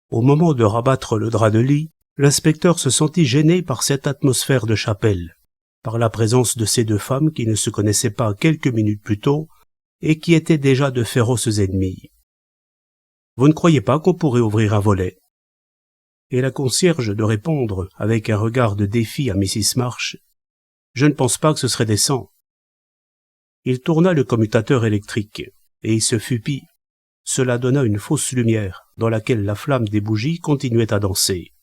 Au moment de rabattre le drap de lit, l'inspecteur se sentit gêné par cette atmosphère de chapelle, par la présence de ces deux femmes qui ne se connaissaient pas quelques minutes plus tôt et qui étaient déjà de féroces ennemies. « Vous ne croyez pas qu'on pourrait ouvrir un volet ?» Et la concierge de répondre, avec un regard de défi à Mrs. March, « Je ne pense pas que ce serait décent. » Il tourna le commutateur électrique, et il se fut pis. Cela donna une fausse lumière, dans laquelle la flamme des bougies continuait à danser.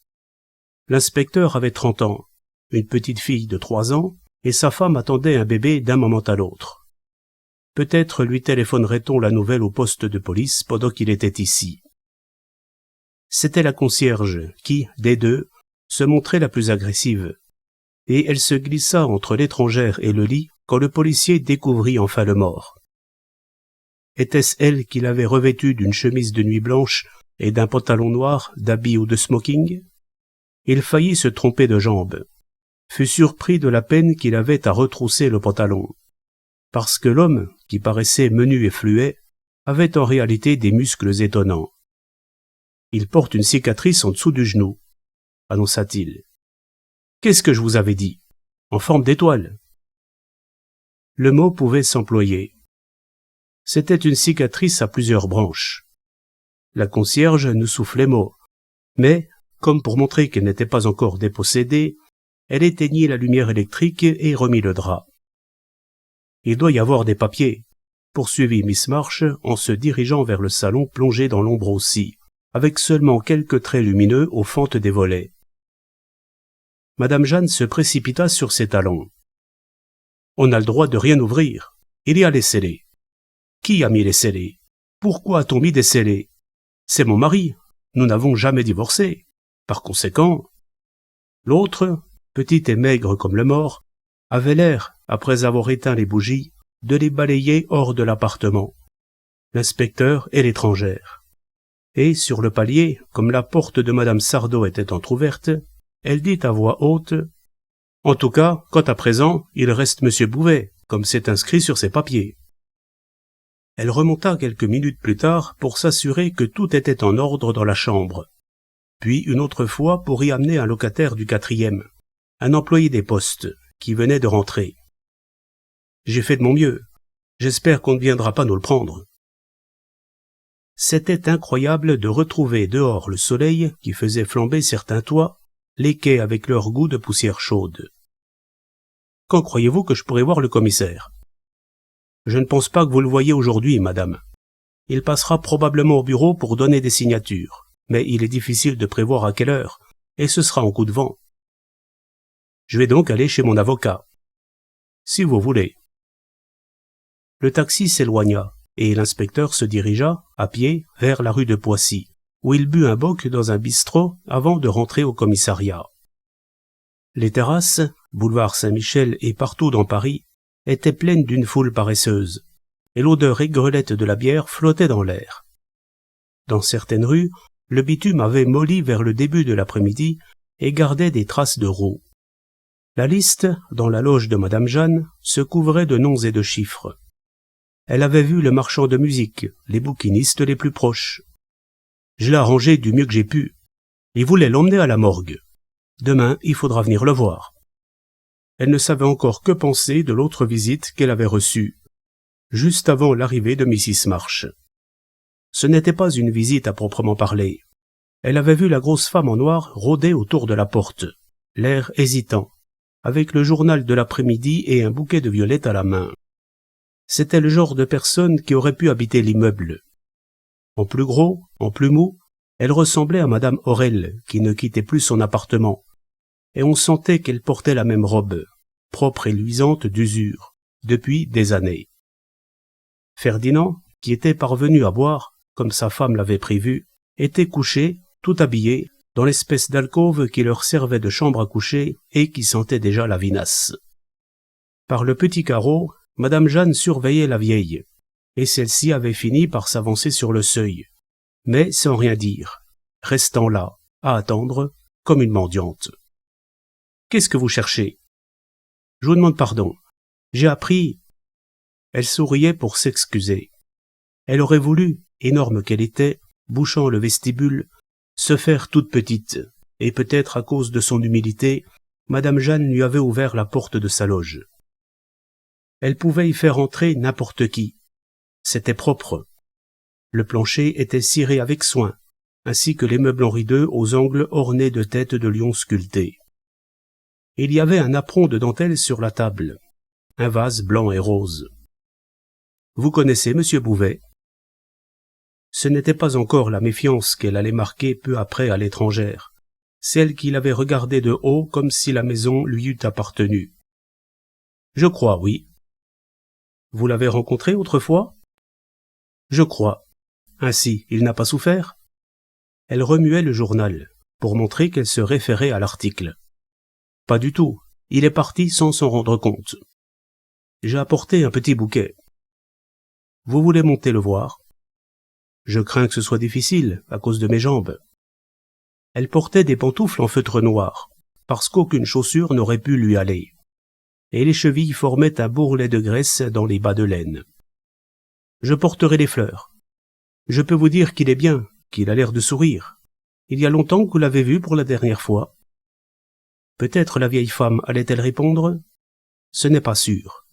L'inspecteur avait 30 ans, une petite fille de 3 ans, et sa femme attendait un bébé d'un moment à l'autre. Peut-être lui téléphonerait-on la nouvelle au poste de police pendant qu'il était ici. C'était la concierge qui, des deux, se montrait la plus agressive, et elle se glissa entre l'étrangère et le lit quand le policier découvrit enfin le mort. Était-ce elle qui l'avait revêtu d'une chemise de nuit blanche et d'un pantalon noir, d'habit ou de smoking? Il faillit se tromper de jambe, fut surpris de la peine qu'il avait à retrousser le pantalon, parce que l'homme, qui paraissait menu et fluet, avait en réalité des muscles étonnants. « Il porte une cicatrice en dessous du genou », annonça-t-il. « Qu'est-ce que je vous avais dit? En forme d'étoile. » Le mot pouvait s'employer. C'était une cicatrice à plusieurs branches. La concierge nous soufflait mot, mais, comme pour montrer qu'elle n'était pas encore dépossédée, elle éteignit la lumière électrique et remit le drap. « Il doit y avoir des papiers, » poursuivit Miss March en se dirigeant vers le salon plongé dans l'ombre aussi, avec seulement quelques traits lumineux aux fentes des volets. Madame Jeanne se précipita sur ses talons. « On a le droit de rien ouvrir. Il y a les scellés. » « Qui a mis les scellés? Pourquoi a-t-on mis des scellés? C'est mon mari. Nous n'avons jamais divorcé. Par conséquent... » L'autre, petit et maigre comme le mort, avait l'air, après avoir éteint les bougies, de les balayer hors de l'appartement. L'inspecteur et l'étrangère. Et, sur le palier, comme la porte de madame Sardeau était entr'ouverte, elle dit à voix haute « En tout cas, quant à présent, il reste monsieur Bouvet, comme c'est inscrit sur ses papiers. » Elle remonta quelques minutes plus tard pour s'assurer que tout était en ordre dans la chambre, puis une autre fois pour y amener un locataire du 4e, un employé des postes, qui venait de rentrer. « J'ai fait de mon mieux. J'espère qu'on ne viendra pas nous le prendre. » C'était incroyable de retrouver dehors le soleil qui faisait flamber certains toits, les quais avec leur goût de poussière chaude. « Quand croyez-vous que je pourrai voir le commissaire ? » « Je ne pense pas que vous le voyiez aujourd'hui, madame. Il passera probablement au bureau pour donner des signatures, mais il est difficile de prévoir à quelle heure, et ce sera en coup de vent. Je vais donc aller chez mon avocat. Si vous voulez. » Le taxi s'éloigna, et l'inspecteur se dirigea, à pied, vers la rue de Poissy, où il but un bock dans un bistrot avant de rentrer au commissariat. Les terrasses, boulevard Saint-Michel et partout dans Paris, était pleine d'une foule paresseuse, et l'odeur aigrelette de la bière flottait dans l'air. Dans certaines rues, le bitume avait molli vers le début de l'après-midi et gardait des traces de roues. La liste, dans la loge de madame Jeanne, se couvrait de noms et de chiffres. Elle avait vu le marchand de musique, les bouquinistes les plus proches. Je l'ai arrangé du mieux que j'ai pu. Il voulait l'emmener à la morgue. Demain, il faudra venir le voir. Elle ne savait encore que penser de l'autre visite qu'elle avait reçue, juste avant l'arrivée de Mrs. March. Ce n'était pas une visite à proprement parler. Elle avait vu la grosse femme en noir rôder autour de la porte, l'air hésitant, avec le journal de l'après-midi et un bouquet de violettes à la main. C'était le genre de personne qui aurait pu habiter l'immeuble. En plus gros, en plus mou, elle ressemblait à madame Aurel, qui ne quittait plus son appartement, et on sentait qu'elle portait la même robe, propre et luisante d'usure, depuis des années. Ferdinand, qui était parvenu à boire, comme sa femme l'avait prévu, était couché, tout habillé, dans l'espèce d'alcôve qui leur servait de chambre à coucher et qui sentait déjà la vinasse. Par le petit carreau, madame Jeanne surveillait la vieille, et celle-ci avait fini par s'avancer sur le seuil, mais sans rien dire, restant là, à attendre, comme une mendiante. « Qu'est-ce que vous cherchez ? » ?»« Je vous demande pardon. J'ai appris... » Elle souriait pour s'excuser. Elle aurait voulu, énorme qu'elle était, bouchant le vestibule, se faire toute petite, et peut-être à cause de son humilité, Madame Jeanne lui avait ouvert la porte de sa loge. Elle pouvait y faire entrer n'importe qui. C'était propre. Le plancher était ciré avec soin, ainsi que les meubles en rideux aux angles ornés de têtes de lions sculptées. Il y avait un apron de dentelle sur la table, un vase blanc et rose. « Vous connaissez Monsieur Bouvet ?» Ce n'était pas encore la méfiance qu'elle allait marquer peu après à l'étrangère, celle qui l'avait regardée de haut comme si la maison lui eût appartenu. « Je crois, oui. »« Vous l'avez rencontré autrefois ?»« Je crois. Ainsi, il n'a pas souffert ?» Elle remuait le journal, pour montrer qu'elle se référait à l'article. « Pas du tout. Il est parti sans s'en rendre compte. J'ai apporté un petit bouquet. Vous voulez monter le voir ? Je crains que ce soit difficile, à cause de mes jambes. » Elle portait des pantoufles en feutre noir, parce qu'aucune chaussure n'aurait pu lui aller. Et les chevilles formaient un bourrelet de graisse dans les bas de laine. « Je porterai les fleurs. Je peux vous dire qu'il est bien, qu'il a l'air de sourire. Il y a longtemps que vous l'avez vu pour la dernière fois. » Peut-être la vieille femme allait-elle répondre ? Ce n'est pas sûr.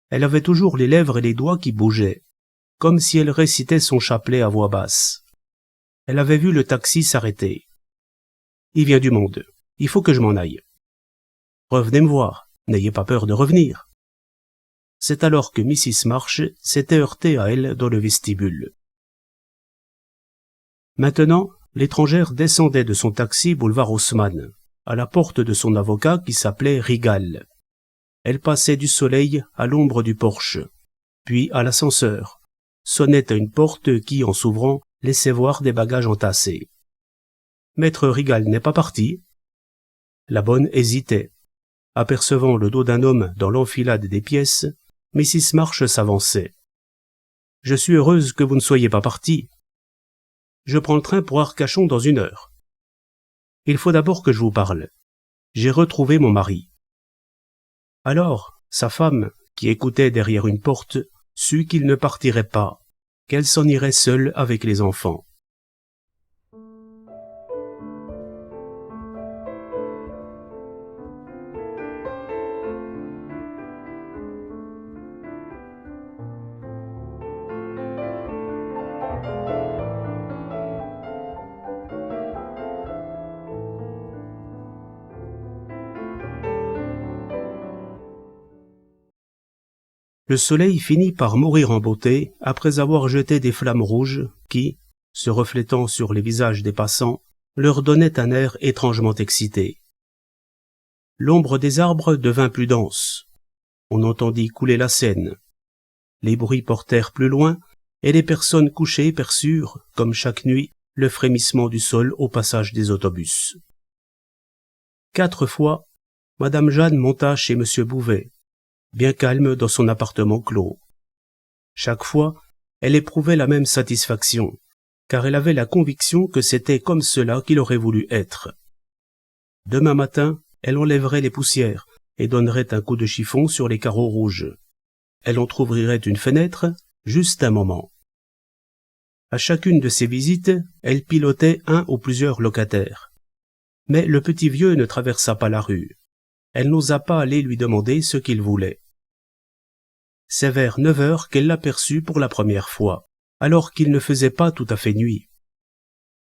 Elle avait toujours les lèvres et les doigts qui bougeaient, comme si elle récitait son chapelet à voix basse. Elle avait vu le taxi s'arrêter. « Il vient du monde. Il faut que je m'en aille. »« Revenez me voir. N'ayez pas peur de revenir. » C'est alors que Mrs. March s'était heurtée à elle dans le vestibule. Maintenant, l'étrangère descendait de son taxi boulevard Haussmann, à la porte de son avocat qui s'appelait Rigal. Elle passait du Soleil à l'ombre du porche, puis à l'ascenseur, sonnait à une porte qui, en s'ouvrant, laissait voir des bagages entassés. Maître Rigal n'est pas parti. La bonne hésitait. Apercevant le dos d'un homme dans l'enfilade des pièces, Mrs. March s'avançait. « Je suis heureuse que vous ne soyez pas parti. Je prends le train pour Arcachon dans 1 heure. Il faut d'abord que je vous parle. J'ai retrouvé mon mari. » Alors, sa femme, qui écoutait derrière une porte, sut qu'il ne partirait pas, qu'elle s'en irait seule avec les enfants. Le soleil finit par mourir en beauté après avoir jeté des flammes rouges qui, se reflétant sur les visages des passants, leur donnaient un air étrangement excité. L'ombre des arbres devint plus dense. On entendit couler la Seine. Les bruits portèrent plus loin, et les personnes couchées perçurent, comme chaque nuit, le frémissement du sol au passage des autobus. 4 fois, Madame Jeanne monta chez Monsieur Bouvet, bien calme dans son appartement clos. Chaque fois, elle éprouvait la même satisfaction, car elle avait la conviction que c'était comme cela qu'il aurait voulu être. Demain matin, elle enlèverait les poussières et donnerait un coup de chiffon sur les carreaux rouges. Elle entr'ouvrirait une fenêtre, juste un moment. À chacune de ses visites, elle pilotait un ou plusieurs locataires. Mais le petit vieux ne traversa pas la rue. Elle n'osa pas aller lui demander ce qu'il voulait. C'est vers 9 heures qu'elle l'aperçut pour la première fois, alors qu'il ne faisait pas tout à fait nuit.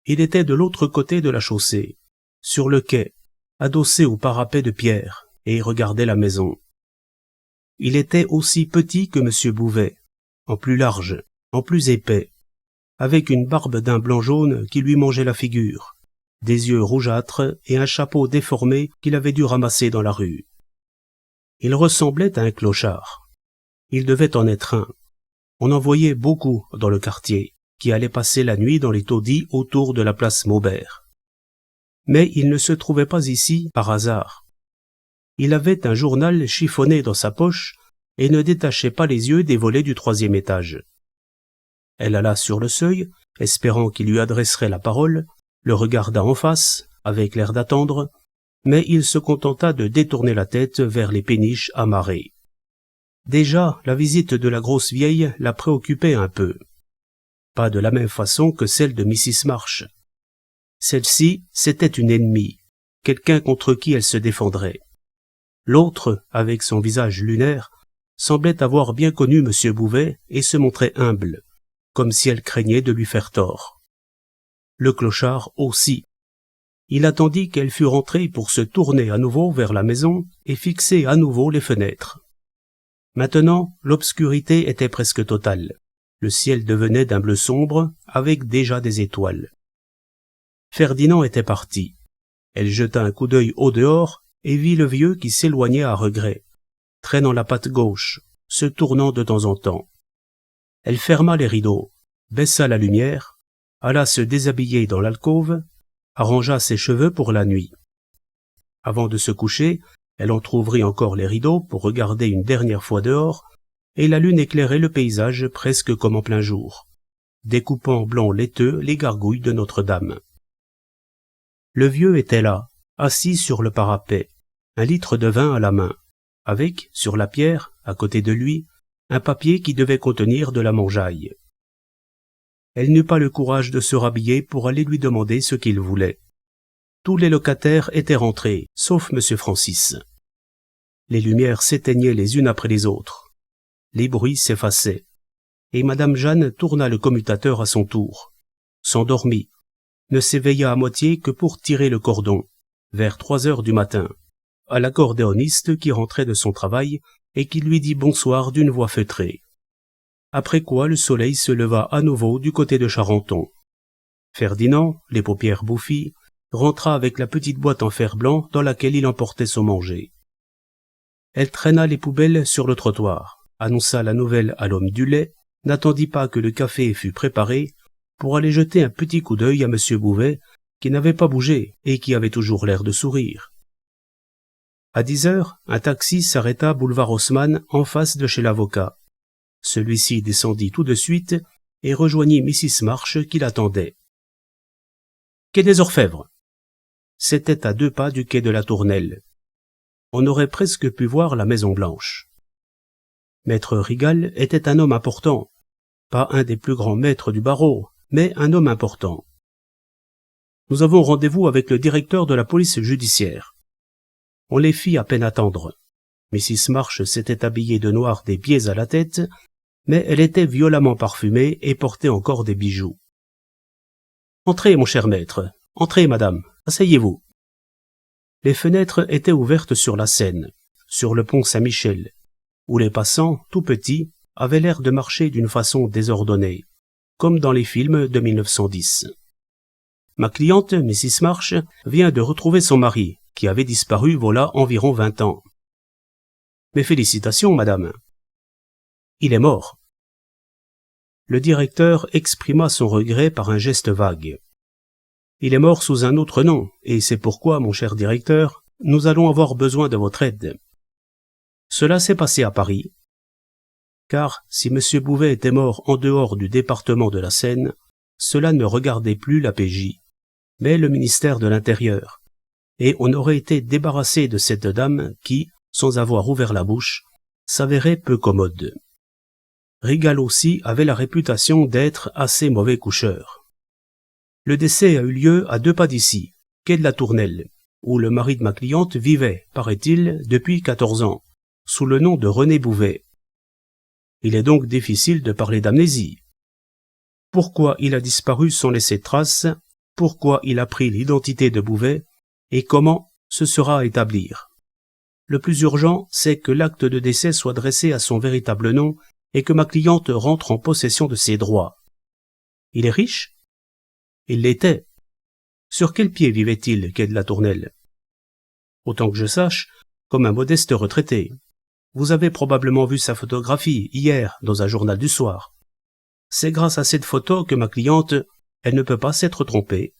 Il était de l'autre côté de la chaussée, sur le quai, adossé au parapet de pierre, et regardait la maison. Il était aussi petit que M. Bouvet, en plus large, en plus épais, avec une barbe d'un blanc jaune qui lui mangeait la figure, des yeux rougeâtres et un chapeau déformé qu'il avait dû ramasser dans la rue. Il ressemblait à un clochard. Il devait en être un. On en voyait beaucoup dans le quartier, qui allaient passer la nuit dans les taudis autour de la place Maubert. Mais il ne se trouvait pas ici par hasard. Il avait un journal chiffonné dans sa poche et ne détachait pas les yeux des volets du 3e étage. Elle alla sur le seuil, espérant qu'il lui adresserait la parole, le regarda en face, avec l'air d'attendre, mais il se contenta de détourner la tête vers les péniches amarrées. Déjà, la visite de la grosse vieille la préoccupait un peu. Pas de la même façon que celle de Mrs. March. Celle-ci, c'était une ennemie, quelqu'un contre qui elle se défendrait. L'autre, avec son visage lunaire, semblait avoir bien connu M. Bouvet et se montrait humble, comme si elle craignait de lui faire tort. Le clochard aussi. Il attendit qu'elle fût rentrée pour se tourner à nouveau vers la maison et fixer à nouveau les fenêtres. Maintenant, l'obscurité était presque totale. Le ciel devenait d'un bleu sombre, avec déjà des étoiles. Ferdinand était parti. Elle jeta un coup d'œil au dehors et vit le vieux qui s'éloignait à regret, traînant la patte gauche, se tournant de temps en temps. Elle ferma les rideaux, baissa la lumière, alla se déshabiller dans l'alcôve, arrangea ses cheveux pour la nuit. Avant de se coucher, elle entr'ouvrit encore les rideaux pour regarder une dernière fois dehors, et la lune éclairait le paysage presque comme en plein jour, découpant en blanc laiteux les gargouilles de Notre-Dame. Le vieux était là, assis sur le parapet, un litre de vin à la main, avec, sur la pierre, à côté de lui, un papier qui devait contenir de la mangeaille. Elle n'eut pas le courage de se rhabiller pour aller lui demander ce qu'il voulait. Tous les locataires étaient rentrés, sauf M. Francis. Les lumières s'éteignaient les unes après les autres. Les bruits s'effaçaient. Et Madame Jeanne tourna le commutateur à son tour, s'endormit, ne s'éveilla à moitié que pour tirer le cordon, vers 3 heures du matin, à l'accordéoniste qui rentrait de son travail et qui lui dit bonsoir d'une voix feutrée. Après quoi le soleil se leva à nouveau du côté de Charenton. Ferdinand, les paupières bouffies, rentra avec la petite boîte en fer-blanc dans laquelle il emportait son manger. Elle traîna les poubelles sur le trottoir, annonça la nouvelle à l'homme du lait, n'attendit pas que le café fût préparé, pour aller jeter un petit coup d'œil à M. Bouvet, qui n'avait pas bougé et qui avait toujours l'air de sourire. À 10 heures, un taxi s'arrêta boulevard Haussmann en face de chez l'avocat. Celui-ci descendit tout de suite et rejoignit Mrs. March qui l'attendait. Quai des Orfèvres. C'était à 2 pas du quai de la Tournelle. On aurait presque pu voir la Maison Blanche. Maître Rigal était un homme important, pas un des plus grands maîtres du barreau, mais un homme important. Nous avons rendez-vous avec le directeur de la police judiciaire. On les fit à peine attendre. Mrs. March s'était habillée de noir des pieds à la tête, mais elle était violemment parfumée et portait encore des bijoux. « Entrez, mon cher maître. Entrez, madame. Asseyez-vous. » Les fenêtres étaient ouvertes sur la Seine, sur le pont Saint-Michel, où les passants, tout petits, avaient l'air de marcher d'une façon désordonnée, comme dans les films de 1910. Ma cliente, Mrs. March, vient de retrouver son mari, qui avait disparu voilà environ 20 ans. Mes félicitations, madame. Il est mort. Le directeur exprima son regret par un geste vague. Il est mort sous un autre nom, et c'est pourquoi, mon cher directeur, nous allons avoir besoin de votre aide. Cela s'est passé à Paris. Car si M. Bouvet était mort en dehors du département de la Seine, cela ne regardait plus la PJ, mais le ministère de l'Intérieur, et on aurait été débarrassé de cette dame qui, sans avoir ouvert la bouche, s'avérait peu commode. Rigal aussi avait la réputation d'être assez mauvais coucheur. Le décès a eu lieu à 2 pas d'ici, quai de la Tournelle, où le mari de ma cliente vivait, paraît-il, depuis 14 ans, sous le nom de René Bouvet. Il est donc difficile de parler d'amnésie. Pourquoi il a disparu sans laisser de trace, pourquoi il a pris l'identité de Bouvet, et comment ce sera à établir. Le plus urgent, c'est que l'acte de décès soit dressé à son véritable nom et que ma cliente rentre en possession de ses droits. Il est riche? Il l'était. Sur quel pied vivait-il, quai de la Tournelle? Autant que je sache, comme un modeste retraité. Vous avez probablement vu sa photographie hier dans un journal du soir. C'est grâce à cette photo que ma cliente, elle ne peut pas s'être trompée.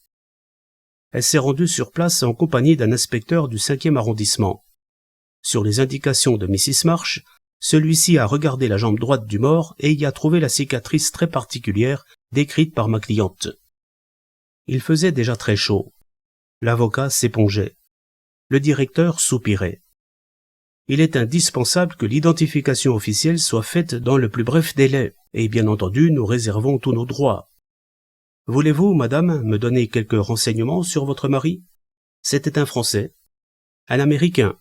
Elle s'est rendue sur place en compagnie d'un inspecteur du 5e arrondissement. Sur les indications de Mrs. March, celui-ci a regardé la jambe droite du mort et y a trouvé la cicatrice très particulière décrite par ma cliente. Il faisait déjà très chaud. L'avocat s'épongeait. Le directeur soupirait. Il est indispensable que l'identification officielle soit faite dans le plus bref délai, et bien entendu nous réservons tous nos droits. Voulez-vous, madame, me donner quelques renseignements sur votre mari? C'était un Français, un Américain.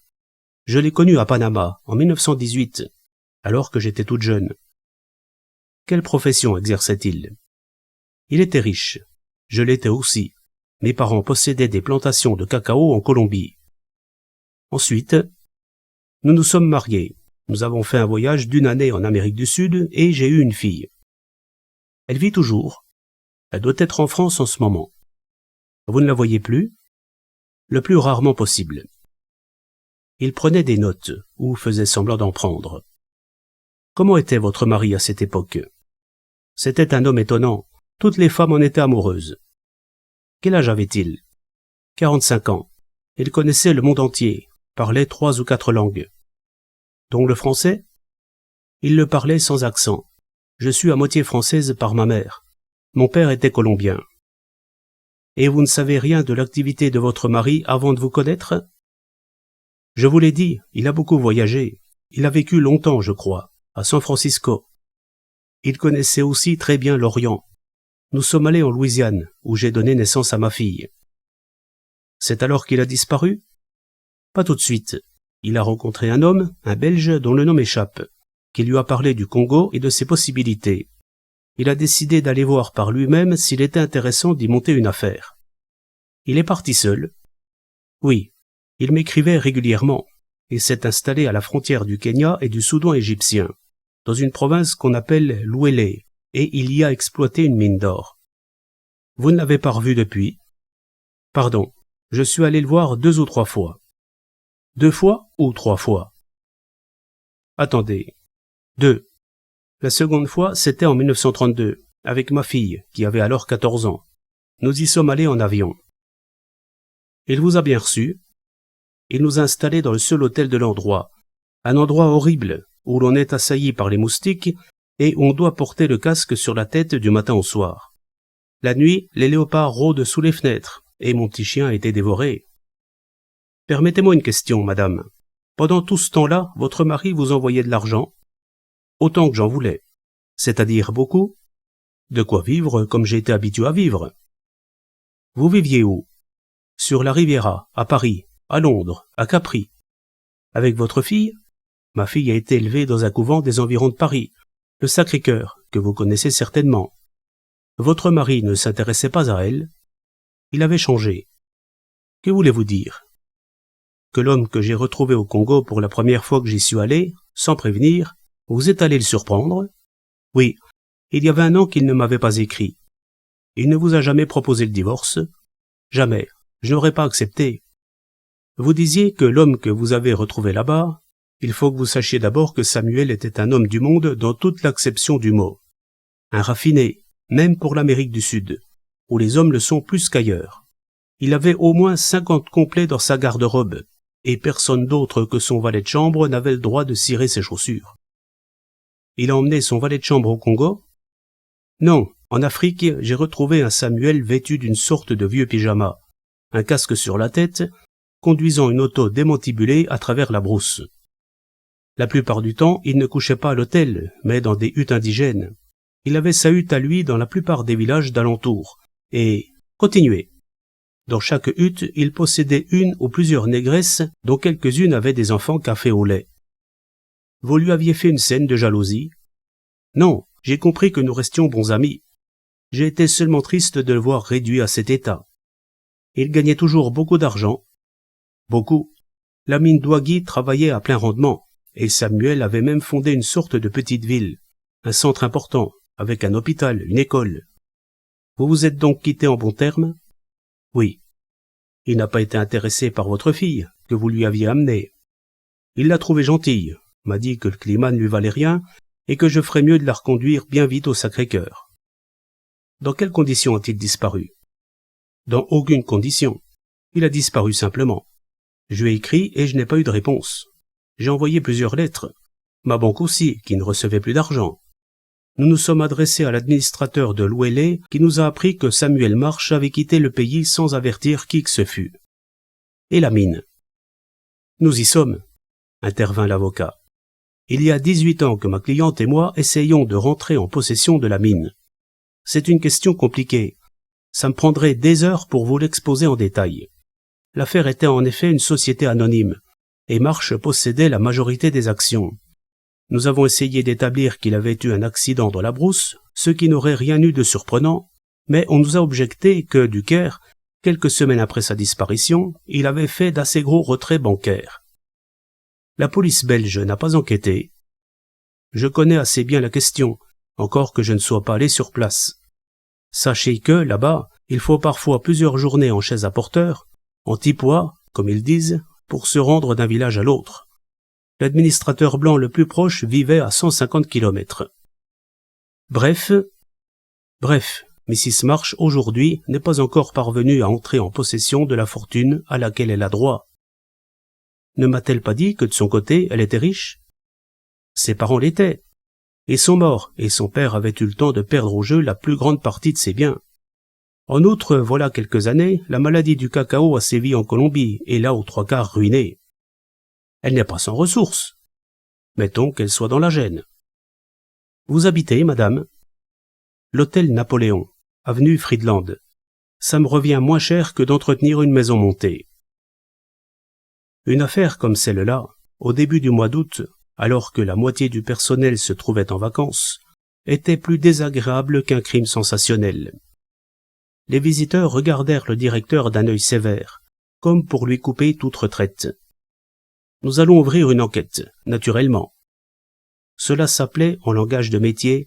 Je l'ai connu à Panama, en 1918, alors que j'étais toute jeune. Quelle profession exerçait-il? Il était riche. Je l'étais aussi. Mes parents possédaient des plantations de cacao en Colombie. Ensuite, nous nous sommes mariés. Nous avons fait un voyage d'1 année en Amérique du Sud et j'ai eu une fille. Elle vit toujours. Elle doit être en France en ce moment. Vous ne la voyez plus? Le plus rarement possible. Il prenait des notes, ou faisait semblant d'en prendre. Comment était votre mari à cette époque? C'était un homme étonnant. Toutes les femmes en étaient amoureuses. Quel âge avait-il? 45 ans. Il connaissait le monde entier, parlait 3 ou 4 langues. Dont le français? Il le parlait sans accent. Je suis à moitié française par ma mère. Mon père était colombien. Et vous ne savez rien de l'activité de votre mari avant de vous connaître? Je vous l'ai dit, il a beaucoup voyagé. Il a vécu longtemps, je crois, à San Francisco. Il connaissait aussi très bien l'Orient. Nous sommes allés en Louisiane, où j'ai donné naissance à ma fille. C'est alors qu'il a disparu? Pas tout de suite. Il a rencontré un homme, un Belge dont le nom m'échappe, qui lui a parlé du Congo et de ses possibilités. Il a décidé d'aller voir par lui-même s'il était intéressant d'y monter une affaire. Il est parti seul. Oui, il m'écrivait régulièrement, et s'est installé à la frontière du Kenya et du Soudan égyptien, dans une province qu'on appelle l'Ouélé, et il y a exploité une mine d'or. Vous ne l'avez pas revu depuis? Pardon, je suis allé le voir 2 ou 3 fois. 2 fois ou 3 fois? Attendez. 2. La seconde fois, c'était en 1932, avec ma fille, qui avait alors 14 ans. Nous y sommes allés en avion. Il vous a bien reçu. Il nous a installés dans le seul hôtel de l'endroit. Un endroit horrible, où l'on est assailli par les moustiques et où on doit porter le casque sur la tête du matin au soir. La nuit, les léopards rôdent sous les fenêtres, et mon petit chien a été dévoré. Permettez-moi une question, madame. Pendant tout ce temps-là, votre mari vous envoyait de l'argent? Autant que j'en voulais. C'est-à-dire beaucoup? De quoi vivre comme j'ai été habitué à vivre. Vous viviez où? Sur la Riviera, à Paris, à Londres, à Capri. Avec votre fille? Ma fille a été élevée dans un couvent des environs de Paris, le Sacré-Cœur, que vous connaissez certainement. Votre mari ne s'intéressait pas à elle. Il avait changé. Que voulez-vous dire? Que l'homme que j'ai retrouvé au Congo pour la première fois que j'y suis allé, sans prévenir, vous êtes allé le surprendre? Oui, il y avait 1 an qu'il ne m'avait pas écrit. Il ne vous a jamais proposé le divorce? Jamais, je n'aurais pas accepté. Vous disiez que l'homme que vous avez retrouvé là-bas, il faut que vous sachiez d'abord que Samuel était un homme du monde dans toute l'acception du mot. Un raffiné, même pour l'Amérique du Sud, où les hommes le sont plus qu'ailleurs. Il avait au moins 50 complets dans sa garde-robe, et personne d'autre que son valet de chambre n'avait le droit de cirer ses chaussures. Il a emmené son valet de chambre au Congo? Non, en Afrique, j'ai retrouvé un Samuel vêtu d'une sorte de vieux pyjama, un casque sur la tête, conduisant une auto démantibulée à travers la brousse. La plupart du temps, il ne couchait pas à l'hôtel, mais dans des huttes indigènes. Il avait sa hutte à lui dans la plupart des villages d'alentour, et... Continuez. Dans chaque hutte, il possédait 1 ou plusieurs négresses, dont quelques-unes avaient des enfants café au lait. Vous lui aviez fait une scène de jalousie? Non, j'ai compris que nous restions bons amis. J'ai été seulement triste de le voir réduit à cet état. Il gagnait toujours beaucoup d'argent. Beaucoup. La mine d'Ouagui travaillait à plein rendement, et Samuel avait même fondé une sorte de petite ville, un centre important, avec un hôpital, une école. Vous vous êtes donc quittés en bons termes? Oui. Il n'a pas été intéressé par votre fille, que vous lui aviez amenée. Il l'a trouvée gentille, m'a dit que le climat ne lui valait rien, et que je ferais mieux de la reconduire bien vite au Sacré-Cœur. Dans quelles conditions a-t-il disparu? Dans aucune condition. Il a disparu simplement. Je lui ai écrit et je n'ai pas eu de réponse. J'ai envoyé plusieurs lettres. Ma banque aussi, qui ne recevait plus d'argent. Nous nous sommes adressés à l'administrateur de l'Ouélé qui nous a appris que Samuel Marsh avait quitté le pays sans avertir qui que ce fût. Et la mine? Nous y sommes, intervint l'avocat. Il y a 18 ans que ma cliente et moi essayons de rentrer en possession de la mine. C'est une question compliquée, Ça me prendrait des heures pour vous l'exposer en détail. L'affaire était en effet une société anonyme, et Marche possédait la majorité des actions. Nous avons essayé d'établir qu'il avait eu un accident dans la brousse, ce qui n'aurait rien eu de surprenant, mais on nous a objecté que, du Caire, quelques semaines après sa disparition, il avait fait d'assez gros retraits bancaires. La police belge n'a pas enquêté. Je connais assez bien la question, encore que je ne sois pas allé sur place. Sachez que, là-bas, il faut parfois plusieurs journées en chaise à porteur, en tipois, comme ils disent, pour se rendre d'un village à l'autre. L'administrateur blanc le plus proche vivait à 150 kilomètres. Bref, Mrs. March aujourd'hui n'est pas encore parvenue à entrer en possession de la fortune à laquelle elle a droit. Ne m'a-t-elle pas dit que de son côté elle était riche? Ses parents l'étaient. Ils sont morts, et son père avait eu le temps de perdre au jeu la plus grande partie de ses biens. En outre, voilà quelques années, la maladie du cacao a sévi en Colombie, et l'a aux trois quarts ruinée. Elle n'est pas sans ressources. Mettons qu'elle soit dans la gêne. Vous habitez, madame? L'hôtel Napoléon, avenue Friedland. Ça me revient moins cher que d'entretenir une maison montée. Une affaire comme celle-là, au début du mois d'août, alors que la moitié du personnel se trouvait en vacances, était plus désagréable qu'un crime sensationnel. Les visiteurs regardèrent le directeur d'un œil sévère, comme pour lui couper toute retraite. Nous allons ouvrir une enquête, naturellement. Cela s'appelait, en langage de métier,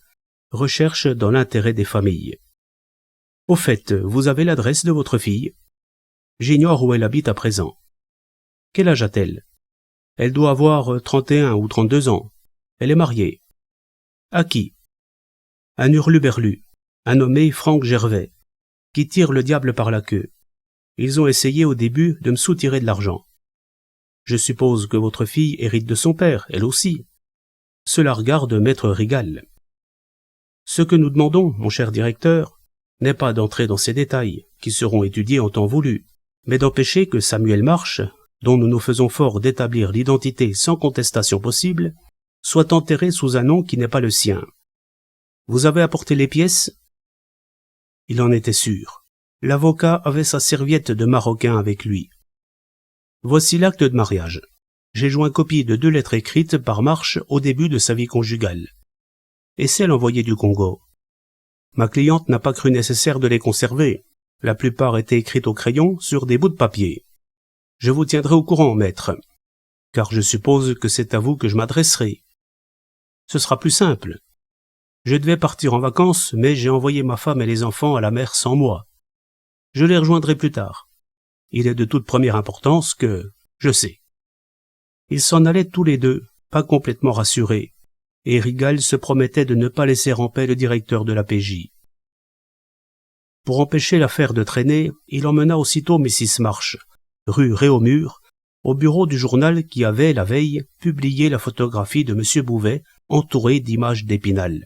recherche dans l'intérêt des familles. Au fait, vous avez l'adresse de votre fille? J'ignore où elle habite à présent. Quel âge a-t-elle? Elle doit avoir 31 ou 32 ans. Elle est mariée. À qui? Un hurluberlu, un nommé Franck Gervais, qui tire le diable par la queue. Ils ont essayé au début de me soutirer de l'argent. Je suppose que votre fille hérite de son père, elle aussi. Cela regarde maître Rigal. Ce que nous demandons, mon cher directeur, n'est pas d'entrer dans ces détails, qui seront étudiés en temps voulu, mais d'empêcher que Samuel March, dont nous nous faisons fort d'établir l'identité sans contestation possible, soit enterré sous un nom qui n'est pas le sien. Vous avez apporté les pièces? Il en était sûr. L'avocat avait sa serviette de maroquin avec lui. Voici l'acte de mariage. J'ai joint copie de 2 lettres écrites par March au début de sa vie conjugale. Et celle envoyée du Congo. Ma cliente n'a pas cru nécessaire de les conserver. La plupart étaient écrites au crayon sur des bouts de papier. Je vous tiendrai au courant, maître, car je suppose que c'est à vous que je m'adresserai. Ce sera plus simple. Je devais partir en vacances, mais j'ai envoyé ma femme et les enfants à la mer sans moi. Je les rejoindrai plus tard. Il est de toute première importance que, je sais. Ils s'en allaient tous les deux, pas complètement rassurés, et Rigal se promettait de ne pas laisser en paix le directeur de la PJ. Pour empêcher l'affaire de traîner, il emmena aussitôt Mrs. March, rue Réaumur, au bureau du journal qui avait, la veille, publié la photographie de M. Bouvet, entourée d'images d'Épinal.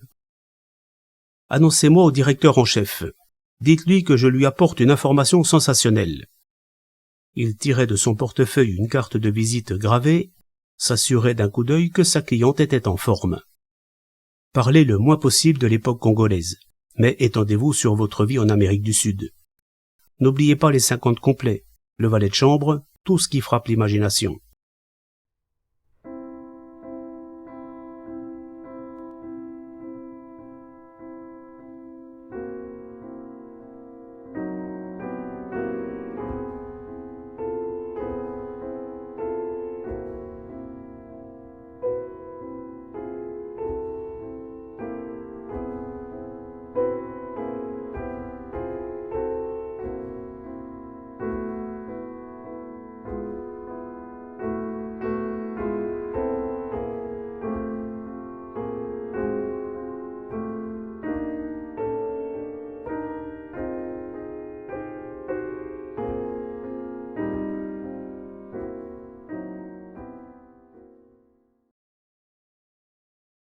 « Annoncez-moi au directeur en chef. Dites-lui que je lui apporte une information sensationnelle. » Il tirait de son portefeuille une carte de visite gravée, s'assurait d'un coup d'œil que sa cliente était en forme. Parlez le moins possible de l'époque congolaise, mais étendez-vous sur votre vie en Amérique du Sud. N'oubliez pas les 50 complets, le valet de chambre, tout ce qui frappe l'imagination.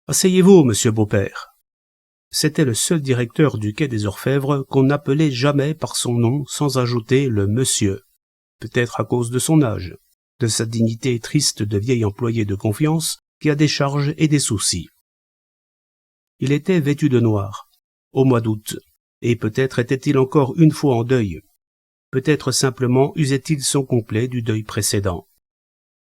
Asseyez-vous, monsieur Beaupère. C'était le seul directeur du quai des Orfèvres qu'on n'appelait jamais par son nom sans ajouter le monsieur, peut-être à cause de son âge, de sa dignité triste de vieil employé de confiance qui a des charges et des soucis. Il était vêtu de noir, au mois d'août, et peut-être était-il encore une fois en deuil. Peut-être simplement usait-il son complet du deuil précédent.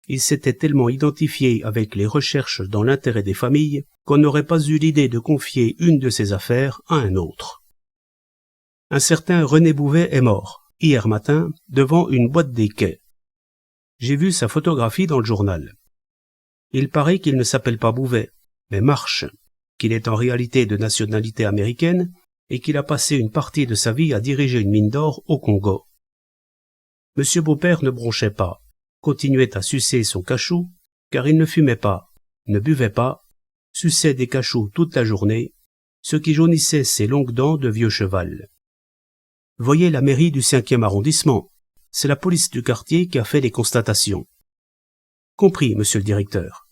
Il s'était tellement identifié avec les recherches dans l'intérêt des familles qu'on n'aurait pas eu l'idée de confier une de ses affaires à un autre. Un certain René Bouvet est mort, hier matin, devant une boîte des quais. J'ai vu sa photographie dans le journal. Il paraît qu'il ne s'appelle pas Bouvet, mais Marche, qu'il est en réalité de nationalité américaine et qu'il a passé une partie de sa vie à diriger une mine d'or au Congo. Monsieur Beaupère ne bronchait pas, continuait à sucer son cachou, car il ne fumait pas, ne buvait pas, suçait des cachous toute la journée, ce qui jaunissait ses longues dents de vieux cheval. Voyez la mairie du 5e arrondissement, c'est la police du quartier qui a fait les constatations. Compris, monsieur le directeur.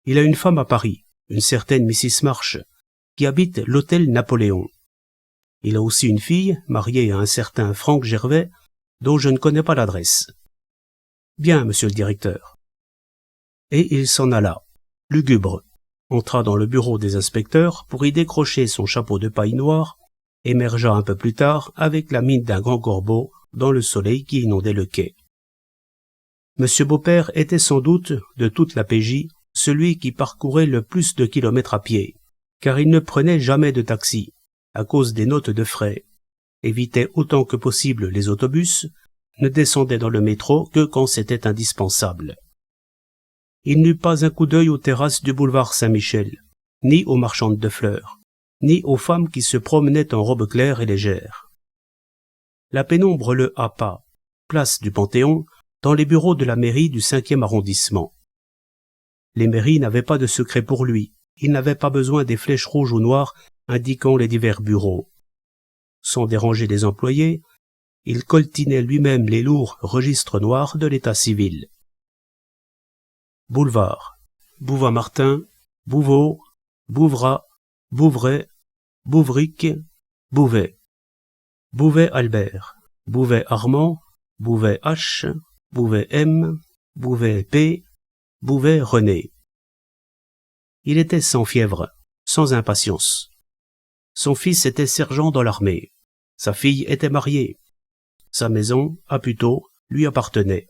Il a une femme à Paris, une certaine Mrs. Marche, qui habite l'hôtel Napoléon. Il a aussi une fille, mariée à un certain Franck Gervais, dont je ne connais pas l'adresse. Bien, monsieur le directeur. Et il s'en alla, lugubre, entra dans le bureau des inspecteurs pour y décrocher son chapeau de paille noire, émergea un peu plus tard avec la mine d'un grand corbeau dans le soleil qui inondait le quai. Monsieur Beaupère était sans doute, de toute la PJ, celui qui parcourait le plus de kilomètres à pied, car il ne prenait jamais de taxi, à cause des notes de frais, évitait autant que possible les autobus, ne descendait dans le métro que quand c'était indispensable. Il n'eut pas un coup d'œil aux terrasses du boulevard Saint-Michel, ni aux marchandes de fleurs, ni aux femmes qui se promenaient en robe claire et légère. La pénombre le happa, place du Panthéon, dans les bureaux de la mairie du 5e arrondissement. Les mairies n'avaient pas de secret pour lui, il n'avait pas besoin des flèches rouges ou noires indiquant les divers bureaux. Sans déranger les employés, il coltinait lui-même les lourds registres noirs de l'état civil. Boulevard, Bouvin-Martin, Bouveau, Bouvrat, Bouvray, Bouvric, Bouvet. Bouvet-Albert, Bouvet-Armand, Bouvet-H, Bouvet-M, Bouvet-P, Bouvet-René. Il était sans fièvre, sans impatience. Son fils était sergent dans l'armée. Sa fille était mariée. Sa maison, à Puteaux, lui appartenait.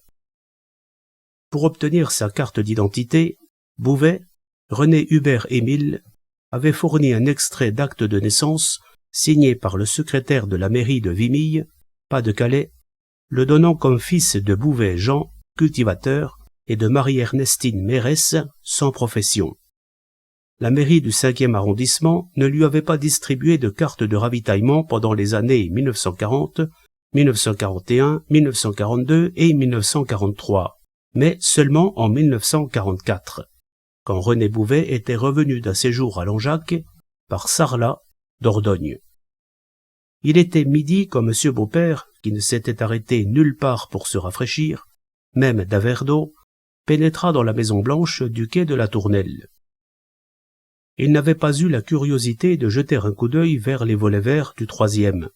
Pour obtenir sa carte d'identité, Bouvet, René Hubert Émile, avait fourni un extrait d'acte de naissance signé par le secrétaire de la mairie de Vimille, Pas-de-Calais, le donnant comme fils de Bouvet Jean, cultivateur, et de Marie-Ernestine Mérès, sans profession. La mairie du 5e arrondissement ne lui avait pas distribué de carte de ravitaillement pendant les années 1940, 1941, 1942 et 1943, mais seulement en 1944, quand René Bouvet était revenu d'un séjour à Langeac, par Sarlat, Dordogne. Il était midi quand M. Beaupère, qui ne s'était arrêté nulle part pour se rafraîchir, même d'un verre d'eau, pénétra dans la maison blanche du quai de la Tournelle. Il n'avait pas eu la curiosité de jeter un coup d'œil vers les volets verts du 3e,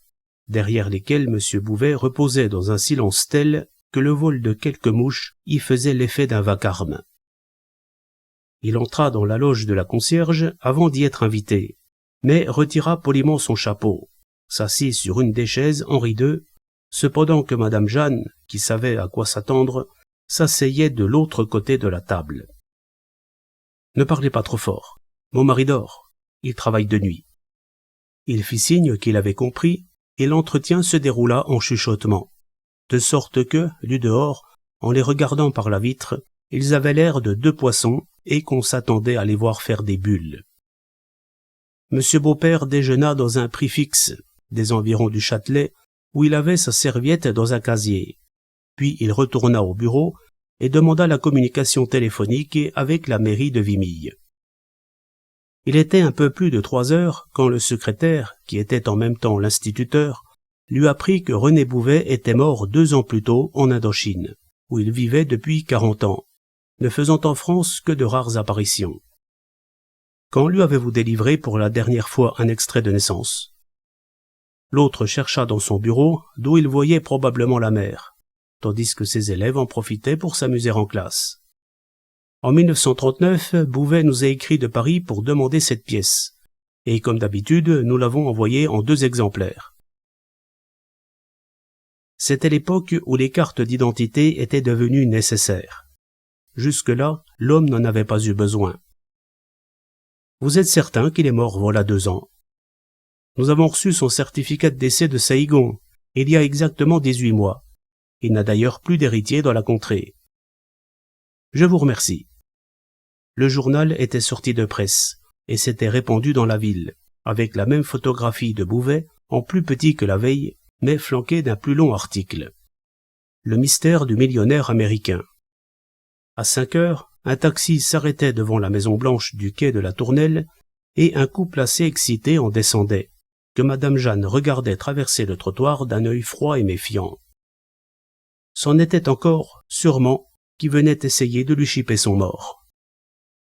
derrière lesquels M. Bouvet reposait dans un silence tel que le vol de quelques mouches y faisait l'effet d'un vacarme. Il entra dans la loge de la concierge avant d'y être invité, mais retira poliment son chapeau, s'assit sur une des chaises Henri II, cependant que Madame Jeanne, qui savait à quoi s'attendre, s'asseyait de l'autre côté de la table. « Ne parlez pas trop fort. Mon mari dort. Il travaille de nuit. » Il fit signe qu'il avait compris, et l'entretien se déroula en chuchotement, de sorte que, du dehors, en les regardant par la vitre, ils avaient l'air de deux poissons et qu'on s'attendait à les voir faire des bulles. Monsieur Beaupère déjeuna dans un prix fixe, des environs du Châtelet, où il avait sa serviette dans un casier. Puis il retourna au bureau et demanda la communication téléphonique avec la mairie de Vimille. Il était un peu plus de 3 heures quand le secrétaire, qui était en même temps l'instituteur, lui apprit que René Bouvet était mort 2 ans plus tôt en Indochine, où il vivait depuis 40 ans, ne faisant en France que de rares apparitions. Quand lui avez-vous délivré pour la dernière fois un extrait de naissance? L'autre chercha dans son bureau, d'où il voyait probablement la mère, tandis que ses élèves en profitaient pour s'amuser en classe. En 1939, Bouvet nous a écrit de Paris pour demander cette pièce, et comme d'habitude, nous l'avons envoyé en 2 exemplaires. C'était l'époque où les cartes d'identité étaient devenues nécessaires. Jusque-là, l'homme n'en avait pas eu besoin. Vous êtes certain qu'il est mort voilà 2 ans? Nous avons reçu son certificat de décès de Saïgon, il y a exactement 18 mois. Il n'a d'ailleurs plus d'héritier dans la contrée. Je vous remercie. Le journal était sorti de presse et s'était répandu dans la ville, avec la même photographie de Bouvet, en plus petit que la veille, mais flanqué d'un plus long article. Le mystère du millionnaire américain. À 5 heures, un taxi s'arrêtait devant la Maison Blanche du quai de la Tournelle et un couple assez excité en descendait, que Madame Jeanne regardait traverser le trottoir d'un œil froid et méfiant. C'en était encore, sûrement, qui venait essayer de lui chipper son mort.